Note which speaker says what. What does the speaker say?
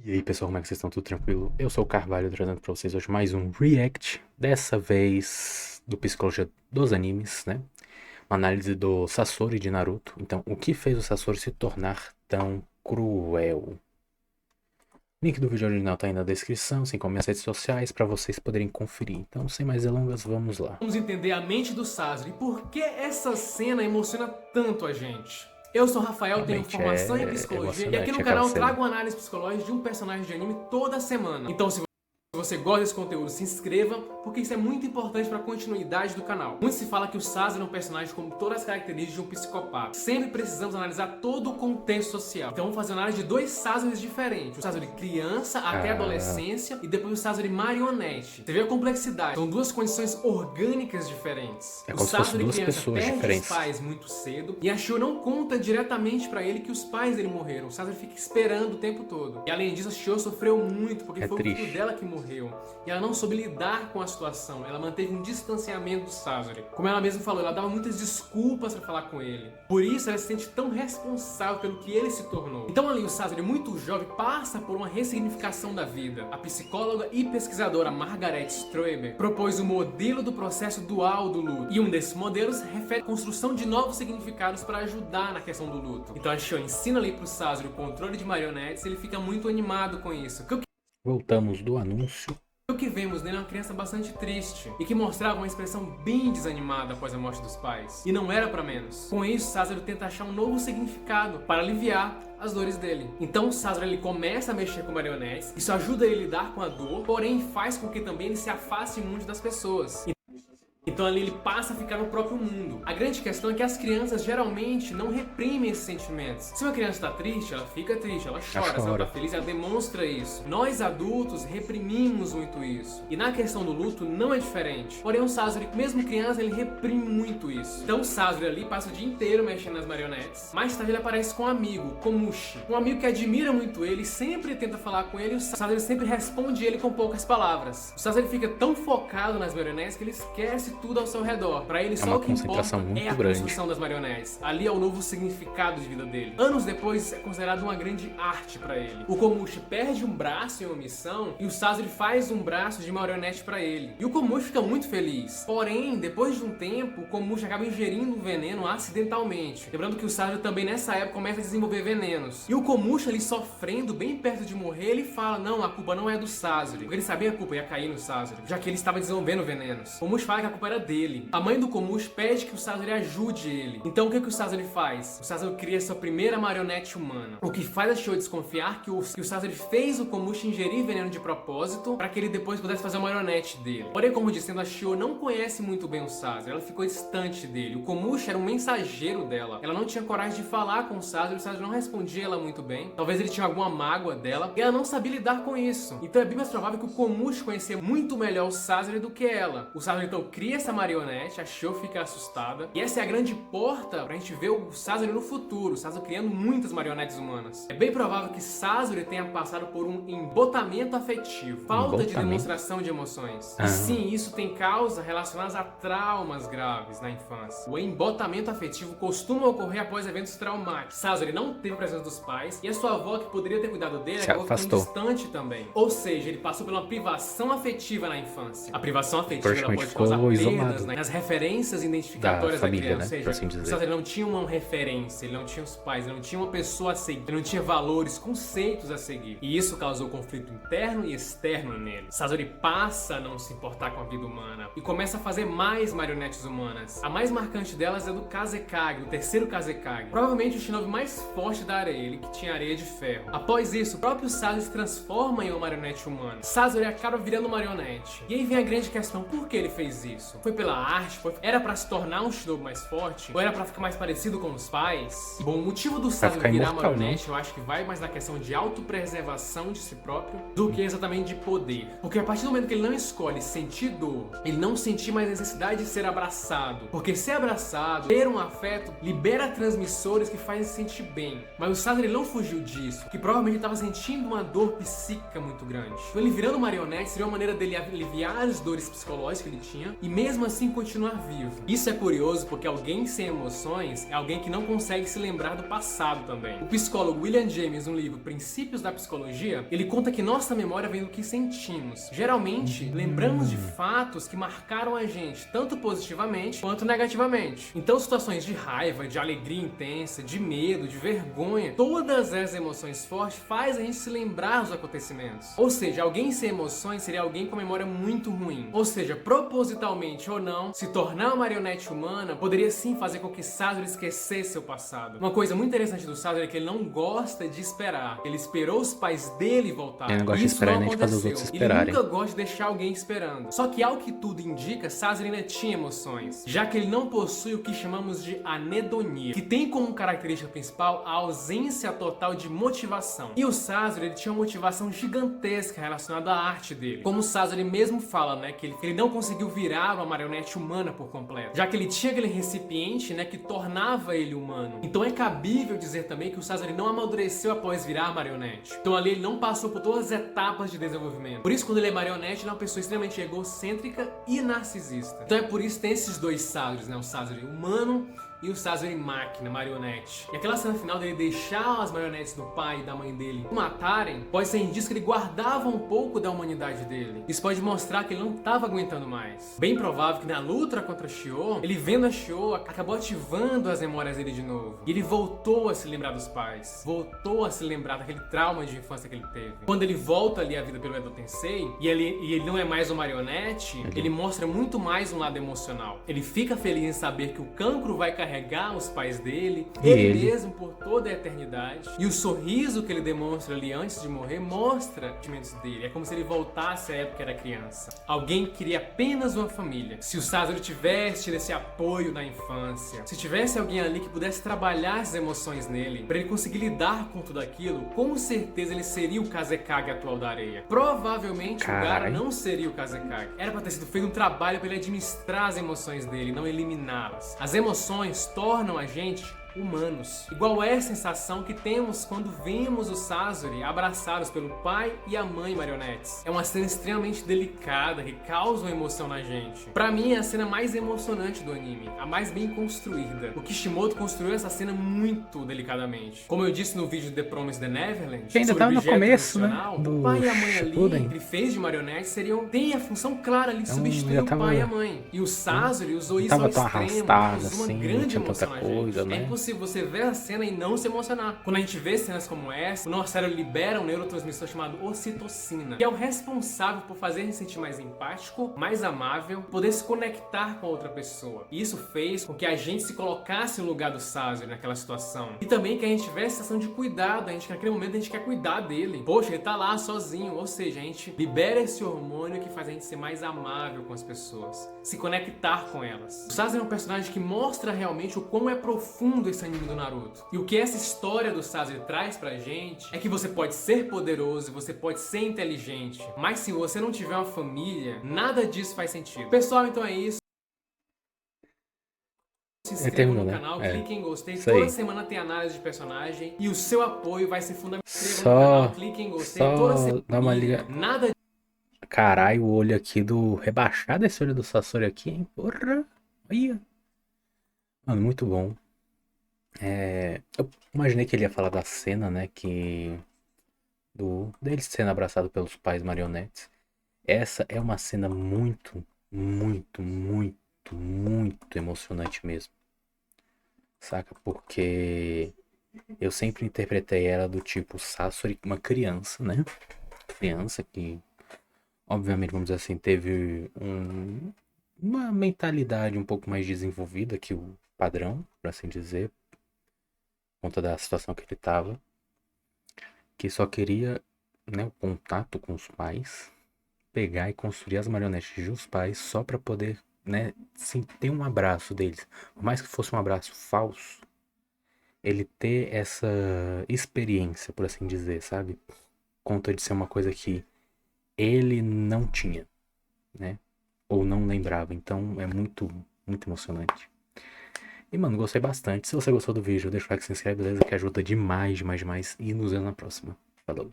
Speaker 1: E aí pessoal, como é que vocês estão? Tudo tranquilo? Eu sou o Carvalho, trazendo pra vocês hoje mais um React, dessa vez do Psicologia dos Animes, né? Uma análise do Sasori de Naruto. Então, o que fez o Sasori se tornar tão cruel? Link do vídeo original tá aí na descrição, assim como minhas redes sociais, pra vocês poderem conferir. Então, sem mais delongas, vamos lá.
Speaker 2: Vamos entender a mente do Sasori e por que essa cena emociona tanto a gente. Eu sou o Rafael, tenho formação em psicologia e aqui no canal eu trago análise psicológica de um personagem de anime toda semana. Então se você gosta desse conteúdo, se inscreva, porque isso é muito importante para a continuidade do canal. Muito se fala que o Sasori é um personagem com todas as características de um psicopata. Sempre precisamos analisar todo o contexto social. Então vamos fazer uma análise de dois Sasoris diferentes. O Sasori criança até a adolescência e depois o Sasori marionete. Você vê a complexidade. São duas condições orgânicas diferentes.
Speaker 1: É
Speaker 2: o
Speaker 1: como se fossem
Speaker 2: Sasori
Speaker 1: duas
Speaker 2: criança
Speaker 1: pessoas
Speaker 2: perde
Speaker 1: diferentes.
Speaker 2: os pais muito cedo e a Shio não conta diretamente para ele que os pais dele morreram. O Sasori fica esperando o tempo todo. E além disso, a Shio sofreu muito porque foi
Speaker 1: triste.
Speaker 2: o filho dela que morreu. E ela não soube lidar com a situação. Ela manteve um distanciamento do Sasori. Como ela mesma falou, ela dava muitas desculpas para falar com ele. Por isso ela se sente tão responsável pelo que ele se tornou. Então ali o Sasori, muito jovem, passa por uma ressignificação da vida. A psicóloga e pesquisadora Margaret Straub propôs o modelo do processo dual do luto. E um desses modelos refere à construção de novos significados para ajudar na questão do luto. Então a Shio ensina ali pro Sasori o controle de marionetes e ele fica muito animado com isso.
Speaker 1: Voltamos do anúncio.
Speaker 2: O que vemos nele é uma criança bastante triste e que mostrava uma expressão bem desanimada após a morte dos pais. E não era pra menos. Com isso, Sasori tenta achar um novo significado para aliviar as dores dele. Então o Sasori ele começa a mexer com marionetes, isso ajuda ele a lidar com a dor, porém faz com que também ele se afaste muito das pessoas. Então ali ele passa a ficar no próprio mundo. A grande questão é que as crianças geralmente não reprimem esses sentimentos. Se uma criança está triste, ela fica triste, ela chora. Se ela está feliz, ela demonstra isso. Nós adultos reprimimos muito isso. E na questão do luto não é diferente. Porém o Sasori, mesmo criança, ele reprime muito isso. Então o Sasori ali passa o dia inteiro mexendo nas marionetes. Mais tarde ele aparece com um amigo, Komushi. Um amigo que admira muito ele, sempre tenta falar com ele e o Sasori sempre responde ele com poucas palavras. O Sasori fica tão focado nas marionetes que ele esquece tudo ao seu redor. Pra ele só o que importa é a construção das marionetes. Ali é o novo significado de vida dele. Anos depois é considerado uma grande arte pra ele. O Komushi perde um braço em uma missão e o Sasori faz um braço de marionete pra ele. E o Komushi fica muito feliz. Porém, depois de um tempo, o Komushi acaba ingerindo um veneno acidentalmente. Lembrando que o Sasori também nessa época começa a desenvolver venenos. E o Komushi ali sofrendo, bem perto de morrer, ele fala: não, a culpa não é do Sasori. Porque ele sabia que a culpa ia cair no Sasori, já que ele estava desenvolvendo venenos. O Komushi fala que a culpa era dele. A mãe do Komushi pede que o Sasori ajude ele. Então o que o Sasori faz? O Sasori cria sua primeira marionete humana. O que faz a Shio desconfiar que o Sasori fez o Komushi ingerir veneno de propósito para que ele depois pudesse fazer a marionete dele. Porém, como dizendo, a Shio não conhece muito bem o Sasori. Ela ficou distante dele. O Komushi era um mensageiro dela. Ela não tinha coragem de falar com o Sasori não respondia ela muito bem. Talvez ele tinha alguma mágoa dela e ela não sabia lidar com isso. Então é bem mais provável que o Komushi conhecia muito melhor o Sasori do que ela. O Sasori então cria essa marionete, a Shio fica assustada. E essa é a grande porta pra gente ver o Sasori no futuro, o Sasori criando muitas marionetes humanas. É bem provável que Sasori tenha passado por um embotamento afetivo, falta de demonstração de emoções. E sim, isso tem causas relacionadas a traumas graves na infância. O embotamento afetivo costuma ocorrer após eventos traumáticos. Sasori não teve a presença dos pais e a sua avó, que poderia ter cuidado dele, acabou ficando distante também. Ou seja, ele passou por uma privação afetiva na infância. A privação afetiva ela pode causar perdas nas referências identificatórias da criança. Ou seja, o Sasori não tinha uma referência, ele não tinha os pais, ele não tinha uma pessoa a seguir, ele não tinha valores, conceitos a seguir. E isso causou conflito interno e externo nele. Sasori passa a não se importar com a vida humana e começa a fazer mais marionetes humanas. A mais marcante delas é do Kazekage, o terceiro Kazekage. Provavelmente o shinobi mais forte da areia, ele que tinha areia de ferro. Após isso, o próprio Sasori se transforma em uma marionete humana. Sasori acaba virando marionete. E aí vem a grande questão, por que ele fez isso? Foi pela arte? Era pra se tornar um shinobi mais forte? Ou era pra ficar mais parecido com os pais? Bom, o motivo do Sasori virar marionete, eu acho que vai mais na questão de autopreservação de si próprio do que exatamente de poder. Porque a partir do momento que ele não escolhe sentir dor, ele não sentir mais necessidade de ser abraçado. Porque ser abraçado, ter um afeto, libera transmissores que fazem se sentir bem. Mas o Sasori não fugiu disso, que provavelmente ele estava sentindo uma dor psíquica muito grande. Então ele virando marionete seria uma maneira dele aliviar as dores psicológicas que ele tinha e mesmo assim continuar vivo. Isso é curioso porque alguém sem emoções é alguém que não consegue se lembrar do passado também. O psicólogo William James, no livro Princípios da Psicologia, ele conta que nossa memória vem do que sentimos. Geralmente, lembramos de fatos que marcaram a gente, tanto positivamente quanto negativamente. Então, situações de raiva, de alegria intensa, de medo, de vergonha, todas as emoções fortes fazem a gente se lembrar dos acontecimentos. Ou seja, alguém sem emoções seria alguém com memória muito ruim. Ou seja, propositalmente ou não, se tornar uma marionete humana poderia sim fazer com que Sazori esquecesse seu passado. Uma coisa muito interessante do Sazori é que ele não gosta de esperar. Ele esperou os pais dele voltarem.
Speaker 1: Ele não gosta de
Speaker 2: Isso
Speaker 1: esperar
Speaker 2: não
Speaker 1: nem de fazer os
Speaker 2: aconteceu.
Speaker 1: outros
Speaker 2: Ele
Speaker 1: esperarem.
Speaker 2: nunca gosta de deixar alguém esperando. Só que ao que tudo indica, Sazori ainda tinha emoções, já que ele não possui o que chamamos de anedonia, que tem como característica principal a ausência total de motivação. E o Sazori, ele tinha uma motivação gigantesca relacionada à arte dele. Como o Sazori mesmo fala, né, que ele não conseguiu virar uma marionete humana por completo, já que ele tinha aquele recipiente, né, que tornava ele humano. Então é cabível dizer também que o Sazori não amadureceu após virar marionete. Então ali ele não passou por todas as etapas de desenvolvimento. Por isso, quando ele é marionete, ele é uma pessoa extremamente egocêntrica e narcisista. Então é por isso que tem esses dois Sazoris, né, o Sazori humano e o Sazori máquina, marionete. E aquela cena final dele deixar as marionetes do pai e da mãe dele o matarem, pode ser indício que ele guardava um pouco da humanidade dele. Isso pode mostrar que ele não estava aguentando mais. Bem provável que na luta contra Shio, ele vendo a Shio, acabou ativando as memórias dele de novo. E ele voltou a se lembrar dos pais. Voltou a se lembrar daquele trauma de infância que ele teve. Quando ele volta ali à vida pelo Edo Tensei, e ele não é mais um marionete, ele mostra muito mais um lado emocional. Ele fica feliz em saber que o Kankuro vai carregar os pais dele, ele mesmo por toda a eternidade. E o sorriso que ele demonstra ali antes de morrer mostra os sentimentos dele. É como se ele voltasse à época que era criança. Alguém que queria apenas uma família. Se o Sazori tivesse tido esse apoio na infância, se tivesse alguém ali que pudesse trabalhar as emoções nele, para ele conseguir lidar com tudo aquilo, com certeza ele seria o Kazekage atual da areia. Provavelmente o Gaara não seria o Kazekage. Era para ter sido feito um trabalho para ele administrar as emoções dele, não eliminá-las. As emoções tornam a gente humanos. Igual é a sensação que temos quando vemos o Sazori abraçados pelo pai e a mãe marionetes. É uma cena extremamente delicada que causa uma emoção na gente. Pra mim é a cena mais emocionante do anime, a mais bem construída. O Kishimoto construiu essa cena muito delicadamente. Como eu disse no vídeo The Promised Neverland,
Speaker 1: que ainda tava no começo, né?
Speaker 2: O pai e a mãe ali, que ele fez de marionetes, tem a função clara ali de substituir o pai e a mãe. E o Sazori usou isso ao extremo, usou uma grande emoção na gente. Se você vê a cena e não se emocionar. Quando a gente vê cenas como essa, o nosso cérebro libera um neurotransmissor chamado ocitocina, que é o responsável por fazer a gente sentir mais empático, mais amável, poder se conectar com a outra pessoa. E isso fez com que a gente se colocasse no lugar do Sazori naquela situação. E também que a gente tivesse a sensação de cuidado, a gente naquele momento a gente quer cuidar dele. Poxa, ele tá lá sozinho, ou seja, a gente libera esse hormônio que faz a gente ser mais amável com as pessoas, se conectar com elas. O Sazori é um personagem que mostra realmente o quão é profundo esse anime do Naruto. E o que essa história do Sazori traz pra gente é que você pode ser poderoso, você pode ser inteligente, mas se você não tiver uma família, nada disso faz sentido. Pessoal, então é isso. Se inscreva no canal, clique em gostei. Toda semana tem análise de personagem e o seu apoio vai ser fundamental. Se inscreva no canal, clique em gostei. Toda semana
Speaker 1: dá uma liga.
Speaker 2: Nada.
Speaker 1: Caralho, o olho aqui do rebaixado, esse olho do Sasori aqui, hein? Porra. Aí. Mano, muito bom. Eu imaginei que ele ia falar da cena, né, dele sendo abraçado pelos pais marionetes. Essa é uma cena muito, muito, muito, muito emocionante mesmo, saca? Porque eu sempre interpretei ela do tipo Sasori, uma criança, né, criança que, obviamente, vamos dizer assim, teve uma mentalidade um pouco mais desenvolvida que o padrão, por assim dizer, conta da situação que ele estava, que só queria, né, o contato com os pais, pegar e construir as marionetes dos pais só para poder, né, sim, ter um abraço deles, por mais que fosse um abraço falso, ele ter essa experiência, por assim dizer, sabe? Conta de ser uma coisa que ele não tinha, né, ou não lembrava, então é muito, muito emocionante. E, mano, gostei bastante. Se você gostou do vídeo, deixa o like, se inscreve, beleza? Que ajuda demais, demais, demais. E nos vemos na próxima. Falou!